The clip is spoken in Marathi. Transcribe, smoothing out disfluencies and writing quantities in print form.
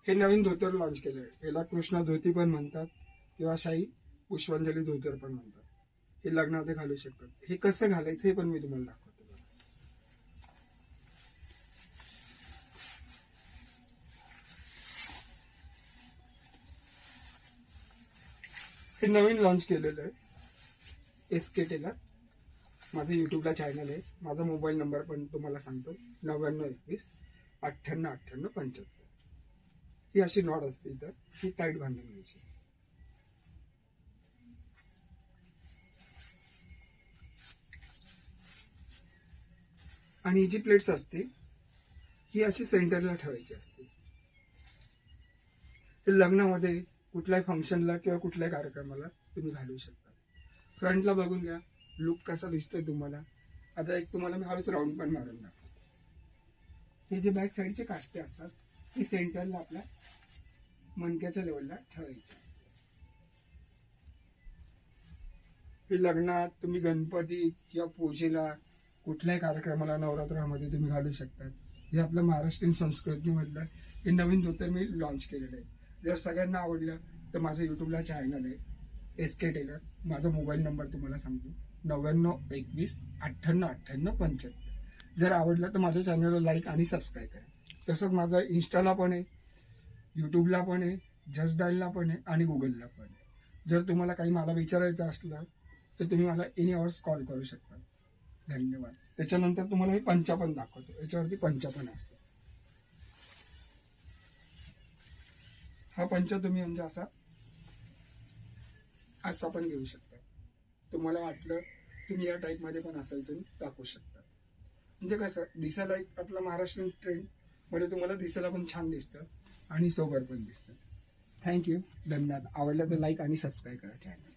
हे नवीन धोतर लॉन्च केलं आहे. याला कृष्णा धोती पण म्हणतात किंवा शाही पुष्पांजली धोतर पण म्हणतात. हे लग्नामध्ये घालू शकतात. हे कसं घालायचं हे पण मी तुम्हाला दाखवतो बघा. हे नवीन लॉन्च केलेलं आहे SK टेलर. माझं यूट्यूबला चॅनल आहे. माझा मोबाईल नंबर पण तुम्हाला सांगतो 9921 98 98 75. ही अशी नॉट असते इथं, ही टाईट बांधून घ्यायची. आणि ही जी प्लेट्स असते ही अशी सेंटरला ठेवायची असते. ते लग्नामध्ये कुठल्याही फंक्शनला किंवा कुठल्याही कार्यक्रमाला तुम्ही घालू शकता. फ्रंटला बघून घ्या लुक कसा दिसतोय तुम्हाला. आता एक तुम्हाला मी हवेच राऊंड पण मारून दाखवतो. हे जे बॅक साईडचे काष्टे असतात ही सेंटरला आपल्या मणक्याच्या लेवलला ठेवायची. हे लग्नात तुम्ही गणपती किंवा पूजेला कुठल्याही कार्यक्रमाला नवरात्रामध्ये तुम्ही घालू शकता. हे आपल्या महाराष्ट्रीयन संस्कृतीमधलं हे नवीन धोतर मी लॉन्च केलेलं आहे. जर सगळ्यांना आवडलं तर माझं यूट्यूबला चॅनल आहे SK टेलर. माझा मोबाईल नंबर तुम्हाला सांगतो 9921 98 98 75. जर आवडलं तर माझ्या चॅनलला लाईक आणि सबस्क्राईब करा. तसंच माझा इंस्टाला पण आहे, यूट्यूबला पण आहे, जस्ट डायलला पण आहे आणि गुगलला पण आहे. जर तुम्हाला काही मला विचारायचं असलं तर तुम्ही मला एनी आवर्स कॉल करू शकता. धन्यवाद. त्याच्यानंतर तुम्हाला मी पंचा पण दाखवतो. याच्यावरती पंचा पण असतो. हा पंचा तुम्ही म्हणजे असा पण घेऊ शकता. तुम्हाला वाटलं तुम्ही या टाईपमध्ये पण असा इथून टाकू शकता. म्हणजे कसं दिसायला एक आपला महाराष्ट्रीयन ट्रेंड मध्ये तुम्हाला दिसायला पण छान दिसतं आणि सोबर पण दिसतं. थँक्यू. धन्यवाद. आवडलं तर लाईक आणि सबस्क्राईब करा चॅनल.